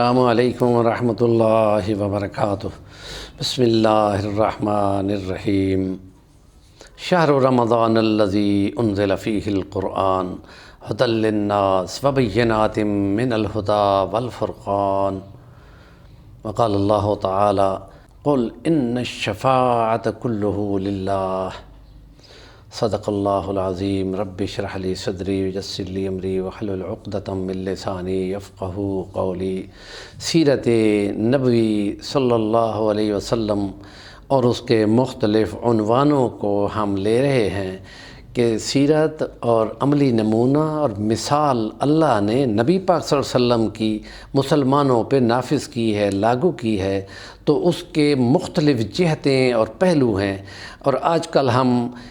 السلام علیکم ورحمۃ اللہ وبرکاتہ۔ بسم اللہ الرحمن الرحیم۔ شہر رمضان الذی انزل فیہ القرآن ھدی للناس وبینات من الھدی والفرقان۔ وقال اللہ تعالی قل ان الشفاعۃ کلہ للہ۔ صدق اللہ العظیم۔ رب اشرح لی صدری ویسر لی امری واحلل عقدۃ من لسانی یفقہوا قولی۔ سیرت نبوی صلی اللہ علیہ وسلم اور اس کے مختلف عنوانوں کو ہم لے رہے ہیں کہ سیرت اور عملی نمونہ اور مثال اللہ نے نبی پاک صلی اللہ علیہ وسلم کی مسلمانوں پہ نافذ کی ہے، لاگو کی ہے، تو اس کے مختلف جہتیں اور پہلو ہیں۔ اور آج کل ہم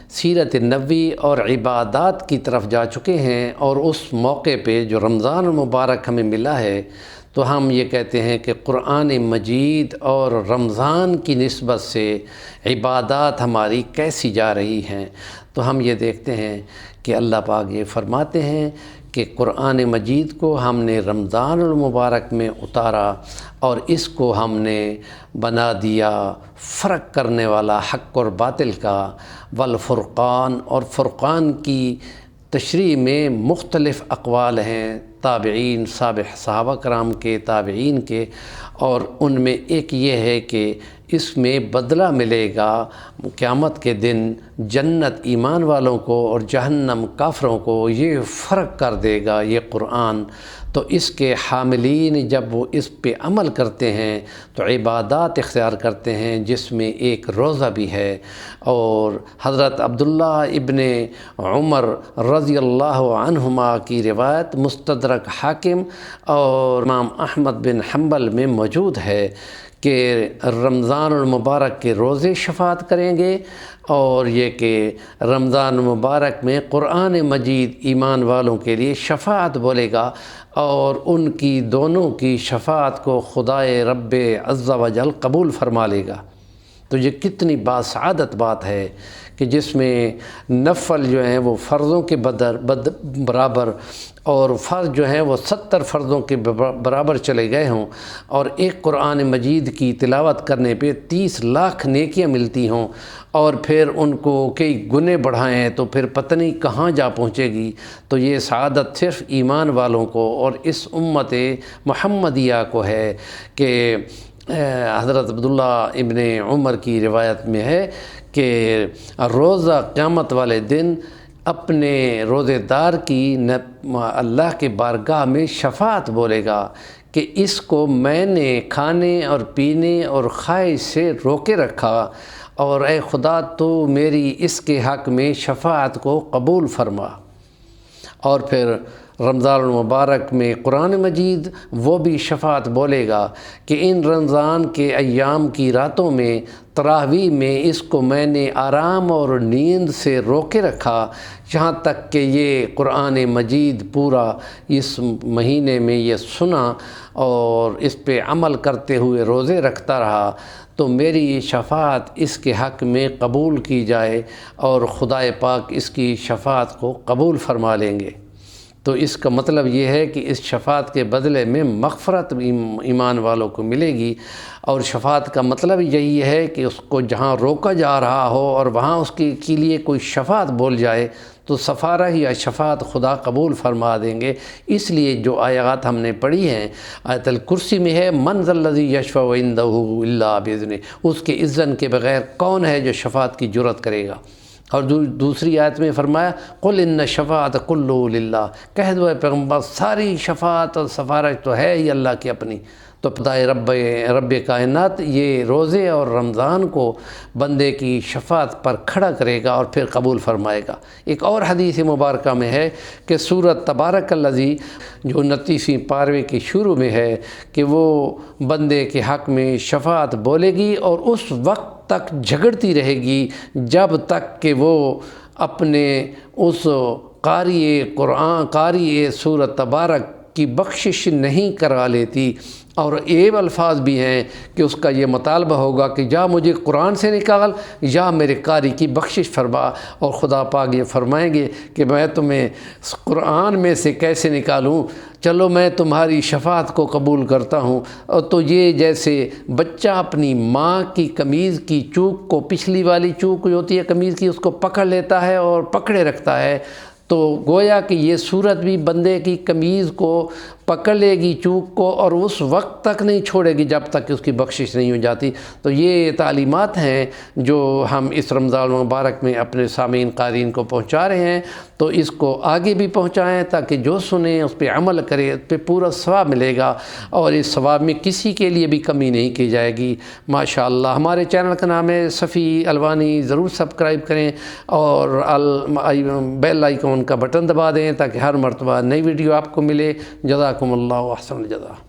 سیرت نبوی اور عبادات کی طرف جا چکے ہیں، اور اس موقع پہ جو رمضان المبارک ہمیں ملا ہے تو ہم یہ کہتے ہیں کہ قرآن مجید اور رمضان کی نسبت سے عبادات ہماری کیسی جا رہی ہیں۔ تو ہم یہ دیکھتے ہیں کہ اللہ پاک یہ فرماتے ہیں کہ قرآن مجید کو ہم نے رمضان المبارک میں اتارا اور اس کو ہم نے بنا دیا فرق کرنے والا حق اور باطل کا، والفرقان، اور فرقان کی تشریح میں مختلف اقوال ہیں تابعین، سابق صحابہ کرام کے، تابعین کے، اور ان میں ایک یہ ہے کہ اس میں بدلہ ملے گا قیامت کے دن جنت ایمان والوں کو اور جہنم کافروں کو، یہ فرق کر دے گا یہ قرآن۔ تو اس کے حاملین جب وہ اس پہ عمل کرتے ہیں تو عبادات اختیار کرتے ہیں، جس میں ایک روزہ بھی ہے۔ اور حضرت عبداللہ ابن عمر رضی اللہ عنہما کی روایت مستدرک حاکم اور امام احمد بن حنبل میں موجود ہے کہ رمضان المبارک کے روزے شفاعت کریں گے، اور یہ کہ رمضان المبارک میں قرآن مجید ایمان والوں کے لیے شفاعت بولے گا، اور ان کی دونوں کی شفاعت کو خدائے رب عز و جل قبول فرما لے گا۔ تو یہ کتنی باسعادت بات ہے کہ جس میں نفل جو ہیں وہ فرضوں کے برابر، اور فرض جو ہیں وہ 70 فرضوں کے برابر چلے گئے ہوں، اور ایک قرآن مجید کی تلاوت کرنے پہ 30 لاکھ نیکیاں ملتی ہوں، اور پھر ان کو کئی گنے بڑھائیں تو پھر پتہ نہیں کہاں جا پہنچے گی۔ تو یہ سعادت صرف ایمان والوں کو اور اس امت محمدیہ کو ہے کہ حضرت عبداللہ ابن عمر کی روایت میں ہے کہ روزہ قیامت والے دن اپنے روزے دار کی اللہ کے بارگاہ میں شفاعت بولے گا کہ اس کو میں نے کھانے اور پینے اور خواہش سے روکے رکھا، اور اے خدا تو میری اس کے حق میں شفاعت کو قبول فرما۔ اور پھر رمضان المبارک میں قرآن مجید وہ بھی شفاعت بولے گا کہ ان رمضان کے ایام کی راتوں میں تراویح میں اس کو میں نے آرام اور نیند سے روکے رکھا، یہاں تک کہ یہ قرآن مجید پورا اس مہینے میں یہ سنا اور اس پہ عمل کرتے ہوئے روزے رکھتا رہا، تو میری شفاعت اس کے حق میں قبول کی جائے اور خدائے پاک اس کی شفاعت کو قبول فرما لیں گے۔ تو اس کا مطلب یہ ہے کہ اس شفاعت کے بدلے میں مغفرت ایمان والوں کو ملے گی، اور شفاعت کا مطلب یہی ہے کہ اس کو جہاں روکا جا رہا ہو اور وہاں اس کے لیے کوئی شفاعت بول جائے تو سفارہ یا شفاعت خدا قبول فرما دیں گے۔ اس لیے جو آیات ہم نے پڑھی ہیں، آیت الکرسی میں ہے من ذا الذی یشفع عندہ الا باذنہ، اس کے اذن کے بغیر کون ہے جو شفاعت کی جرأت کرے گا۔ اور دوسری آیت میں فرمایا قل ان الشفاعۃ کلہ للہ، کہہ دو اے پیغمبر ساری شفاعت اور سفارش تو ہے ہی اللہ کی اپنی۔ تو خدائے رب کائنات یہ روزے اور رمضان کو بندے کی شفاعت پر کھڑا کرے گا اور پھر قبول فرمائے گا۔ ایک اور حدیث مبارکہ میں ہے کہ سورۃ تبارک الذی جو 29ویں پارے کے شروع میں ہے کہ وہ بندے کے حق میں شفاعت بولے گی، اور اس وقت تک جھگڑتی رہے گی جب تک کہ وہ اپنے اس قاری قرآن، قاری سورۃ تبارک کی بخشش نہیں کرا لیتی۔ اور یہ الفاظ بھی ہیں کہ اس کا یہ مطالبہ ہوگا کہ یا مجھے قرآن سے نکال یا میرے قاری کی بخشش فرما، اور خدا پاک یہ فرمائیں گے کہ میں تمہیں قرآن میں سے کیسے نکالوں، چلو میں تمہاری شفاعت کو قبول کرتا ہوں۔ اور تو یہ جیسے بچہ اپنی ماں کی قمیض کی چوک کو، پچھلی والی چوک جو ہوتی ہے قمیض کی، اس کو پکڑ لیتا ہے اور پکڑے رکھتا ہے، تو گویا کہ یہ صورت بھی بندے کی قمیض کو پکڑ لے گی، چوک کو، اور اس وقت تک نہیں چھوڑے گی جب تک کہ اس کی بخشش نہیں ہو جاتی۔ تو یہ تعلیمات ہیں جو ہم اس رمضان المبارک میں اپنے سامعین قارئین کو پہنچا رہے ہیں، تو اس کو آگے بھی پہنچائیں تاکہ جو سنیں اس پہ عمل کرے، اس پہ پورا ثواب ملے گا، اور اس ثواب میں کسی کے لیے بھی کمی نہیں کی جائے گی۔ ماشاءاللہ ہمارے چینل کا نام ہے صفی الوانی، ضرور سبسکرائب کریں اور بیل آئیکن کا بٹن دبا دیں تاکہ ہر مرتبہ نئی ویڈیو آپ کو ملے۔ جزاکم اللہ احسن الجزا۔